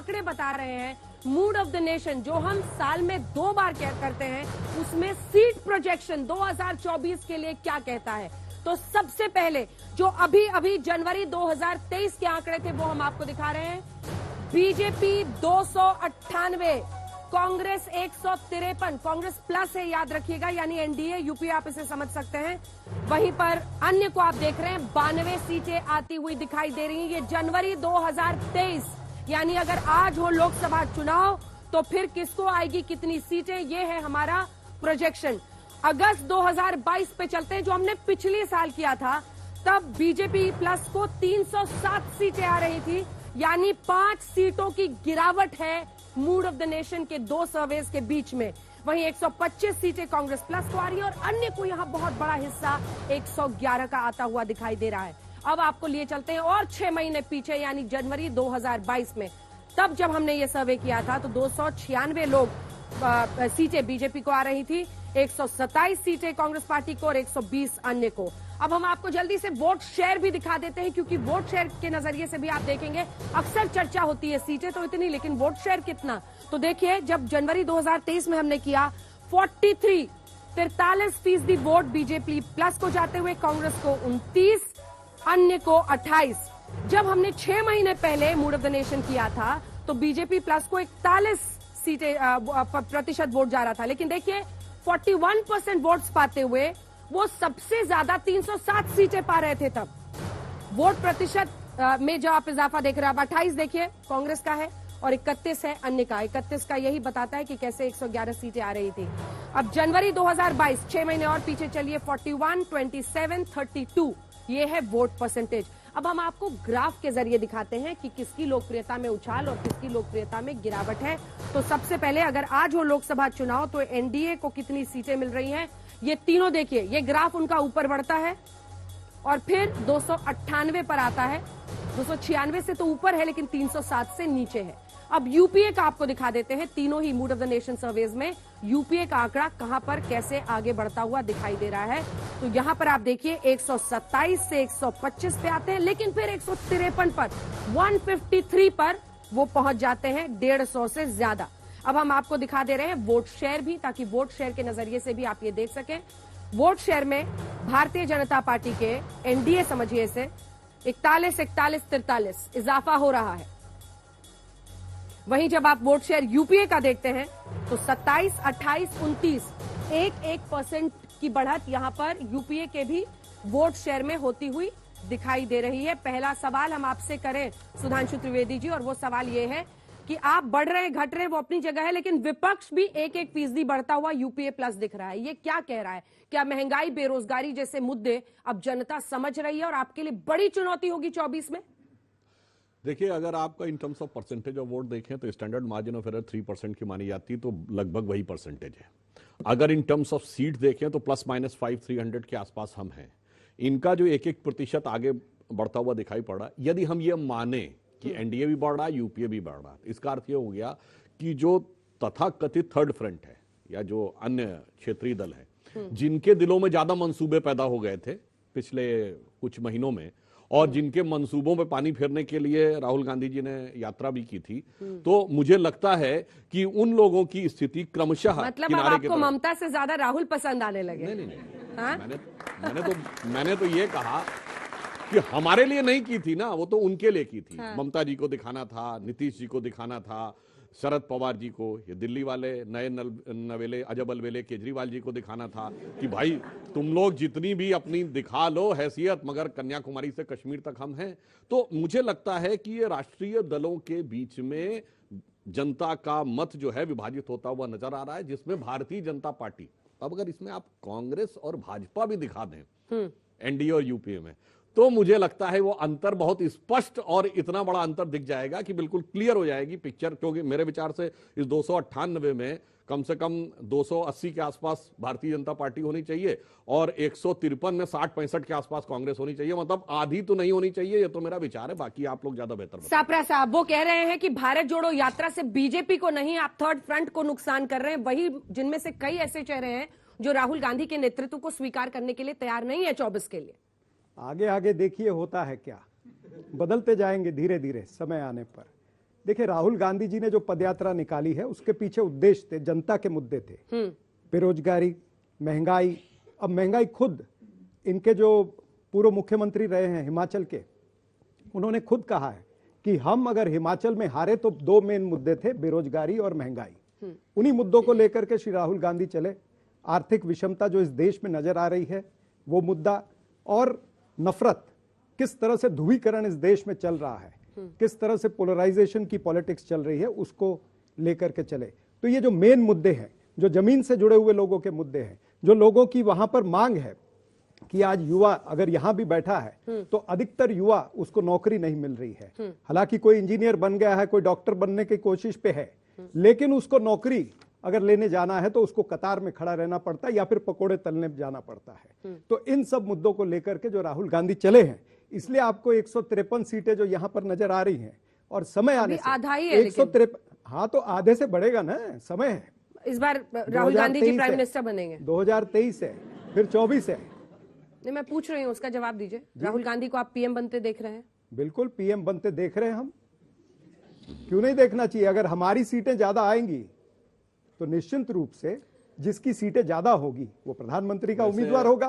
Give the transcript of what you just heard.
आंकड़े बता रहे हैं मूड ऑफ द नेशन जो हम साल में 2 बार करते हैं, उसमें सीट प्रोजेक्शन 2024 के लिए क्या कहता है। तो सबसे पहले जो अभी अभी जनवरी 2023 के आंकड़े थे वो हम आपको दिखा रहे हैं। बीजेपी 298, कांग्रेस 153, कांग्रेस प्लस है याद रखिएगा, यानी एनडीए यूपीए आप इसे समझ सकते हैं। वहीं पर अन्य को आप देख रहे हैं 92 सीटें आती हुई दिखाई दे रही हैं। ये जनवरी 2023, यानी अगर आज हो लोकसभा चुनाव तो फिर किसको आएगी कितनी सीटें, ये है हमारा प्रोजेक्शन। अगस्त 2022 पे चलते हैं, जो हमने पिछले साल किया था, तब बीजेपी प्लस को 307 सीटें आ रही थी, यानी 5 सीटों की गिरावट है मूड ऑफ द नेशन के 2 सर्वेस के बीच में। वहीं 125 सीटें कांग्रेस प्लस को आ रही है और अन्य को यहां बहुत बड़ा हिस्सा 111 का आता हुआ दिखाई दे रहा है। अब आपको लिए चलते हैं और 6 महीने पीछे, यानी जनवरी 2022 में, तब जब हमने ये सर्वे किया था तो 296 सीटें बीजेपी को आ रही थी, 127 सीटें कांग्रेस पार्टी को और 120 अन्य को। अब हम आपको जल्दी से वोट शेयर भी दिखा देते हैं, क्योंकि वोट शेयर के नजरिए से भी आप देखेंगे अक्सर चर्चा होती है सीटें तो इतनी, लेकिन वोट शेयर कितना। तो देखिए जब जनवरी 2023 में हमने किया 43% वोट बीजेपी प्लस को जाते हुए, कांग्रेस को 29, अन्य को 28। जब हमने 6 महीने पहले मूड ऑफ द नेशन किया था तो बीजेपी प्लस को 41% वोट जा रहा था, लेकिन देखिए 41% वोट्स पाते हुए वो सबसे ज्यादा 307 सीटें पा रहे थे। तब वोट प्रतिशत में जो आप इजाफा देख रहे हैं, आप 28 देखिए कांग्रेस का है और 31 है अन्य का। 31 का यही बताता है कि कैसे 111 सीटें आ रही थी। अब जनवरी 2022, 6 महीने और पीछे चलिए, 41, 27, 32 ये है वोट परसेंटेज। अब हम आपको ग्राफ के जरिए दिखाते हैं कि किसकी लोकप्रियता में उछाल और किसकी लोकप्रियता में गिरावट है। तो सबसे पहले अगर आज हो लोकसभा चुनाव तो एनडीए को कितनी सीटें मिल रही हैं, ये तीनों देखिए, ये ग्राफ उनका ऊपर बढ़ता है और फिर 298 पर आता है। 296 से तो ऊपर है लेकिन 307 से नीचे है। अब यूपीए का आपको दिखा देते हैं, तीनों ही mood of the nation surveys में यूपीए का आंकड़ा कहां पर कैसे आगे बढ़ता हुआ दिखाई दे रहा है। तो यहां पर आप देखिए 127 से 125 पे आते हैं, लेकिन फिर 153 पर, 153 पर वो पहुंच जाते हैं, 150 से ज्यादा। अब हम आपको दिखा दे रहे हैं वोट शेयर भी, ताकि वोट शेयर के नजरिए से भी आप ये देख सकें। वोट शेयर में भारतीय जनता पार्टी के एनडीए समझिए इसे 41, 41, 43 इजाफा हो रहा है। वहीं जब आप वोट शेयर यूपीए का देखते हैं तो 27, 28, 29 1% की बढ़त यहां पर यूपीए के भी वोट शेयर में होती हुई दिखाई दे रही है। पहला सवाल हम आपसे करें सुधांशु त्रिवेदी जी, और वो सवाल ये है कि आप बढ़ रहे हैं घट रहे हैं वो अपनी जगह है, लेकिन विपक्ष भी 1% बढ़ता हुआ यूपीए प्लस दिख रहा है। ये क्या कह रहा है? क्या महंगाई, बेरोजगारी जैसे मुद्दे अब जनता समझ रही है और आपके लिए बड़ी चुनौती होगी 24 में? देखिए, अगर आपका in terms of percentage of vote देखें तो स्टैंडर्ड मार्जिन ऑफ एरर 3% की मानी जाती है, तो लगभग वही परसेंटेज है। अगर इन टर्म्स ऑफ सीट देखें तो ±500-300 के आसपास हम हैं। इनका जो 1% आगे बढ़ता हुआ दिखाई पड़ रहा है, यदि हम ये माने कि एनडीए भी बढ़ रहा है, यूपीए भी बढ़ रहा है, इसका अर्थ ये हो गया कि जो तथाकथित थर्ड फ्रंट है या जो अन्य क्षेत्रीय दल है, जिनके दिलों में ज्यादा मंसूबे पैदा हो गए थे पिछले कुछ महीनों में, और जिनके मंसूबों पे पानी फेरने के लिए राहुल गांधी जी ने यात्रा भी की थी, तो मुझे लगता है कि उन लोगों की स्थिति क्रमशः मतलब अब आपको ममता से ज्यादा राहुल पसंद आने लगे? नहीं, हाँ? मैंने तो ये कहा कि हमारे लिए नहीं की थी ना, वो तो उनके लिए की थी। हाँ। ममता जी को दिखाना था, नीतीश जी को दिखाना था, शरद पवार जी को, ये दिल्ली वाले नए नवेले अजब अलवेले केजरीवाल जी को दिखाना था कि भाई तुम लोग जितनी भी अपनी दिखा लो हैसियत, मगर कन्याकुमारी से कश्मीर तक हम हैं। तो मुझे लगता है कि ये राष्ट्रीय दलों के बीच में जनता का मत जो है विभाजित होता हुआ नजर आ रहा है, जिसमें भारतीय जनता पार्टी, अब अगर इसमें आप कांग्रेस और भाजपा भी दिखा दें एनडीए और यूपीए में, तो मुझे लगता है वो अंतर बहुत स्पष्ट और इतना बड़ा अंतर दिख जाएगा कि बिल्कुल क्लियर हो जाएगी पिक्चर। क्योंकि मेरे विचार से इस 298 में कम से कम 280 के आसपास भारतीय जनता पार्टी होनी चाहिए और 153 में 60-65 के आसपास कांग्रेस होनी चाहिए। मतलब आधी तो नहीं होनी चाहिए, ये तो मेरा विचार है, बाकी आप लोग ज्यादा बेहतर। सापरा साहब वो कह रहे हैं कि भारत जोड़ो यात्रा से बीजेपी को नहीं, आप थर्ड फ्रंट को नुकसान कर रहे हैं, वही जिनमें से कई ऐसे चेहरे हैं जो राहुल गांधी के नेतृत्व को स्वीकार करने के लिए तैयार नहीं है 24 के लिए। आगे आगे देखिए होता है क्या, बदलते जाएंगे धीरे धीरे समय आने पर। देखिए, राहुल गांधी जी ने जो पदयात्रा निकाली है उसके पीछे उद्देश्य थे, जनता के मुद्दे थे। बेरोजगारी, महंगाई। अब महंगाई खुद इनके जो पूर्व मुख्यमंत्री रहे हैं हिमाचल के, उन्होंने खुद कहा है कि हम अगर हिमाचल में हारे तो दो मेन मुद्दे थे, बेरोजगारी और महंगाई। उन्हीं मुद्दों को लेकर के श्री राहुल गांधी चले। आर्थिक विषमता जो इस देश में नजर आ रही है वो मुद्दा, और नफरत, किस तरह से ध्रुवीकरण इस देश में चल रहा है, किस तरह से पोलराइजेशन की पॉलिटिक्स चल रही है, उसको लेकर के चले। तो ये जो मेन मुद्दे हैं, जो जमीन से जुड़े हुए लोगों के मुद्दे हैं, जो लोगों की वहां पर मांग है कि आज युवा अगर यहां भी बैठा है तो अधिकतर युवा उसको नौकरी नहीं मिल रही है। हालांकि कोई इंजीनियर बन गया है, कोई डॉक्टर बनने की कोशिश पे है, लेकिन उसको नौकरी अगर लेने जाना है तो उसको कतार में खड़ा रहना पड़ता है या फिर पकोड़े तलने जाना पड़ता है। तो इन सब मुद्दों को लेकर के जो राहुल गांधी चले हैं, इसलिए आपको 153 सीटें जो यहां पर नजर आ रही हैं, और समय आने से आधा ही है 153, हाँ तो आधे से बढ़ेगा ना, समय है। इस बार राहुल गांधी जी प्राइम मिनिस्टर बनेंगे। 2023 है, फिर 24 है। नहीं, मैं पूछ रही हूँ, उसका जवाब दीजिए। राहुल गांधी को आप पीएम बनते देख रहे हैं? बिल्कुल पीएम बनते देख रहे हैं हम, क्यों नहीं देखना चाहिए। अगर हमारी सीटें ज्यादा आएंगी तो निश्चित रूप से जिसकी सीटें ज्यादा होगी वो प्रधानमंत्री का उम्मीदवार होगा।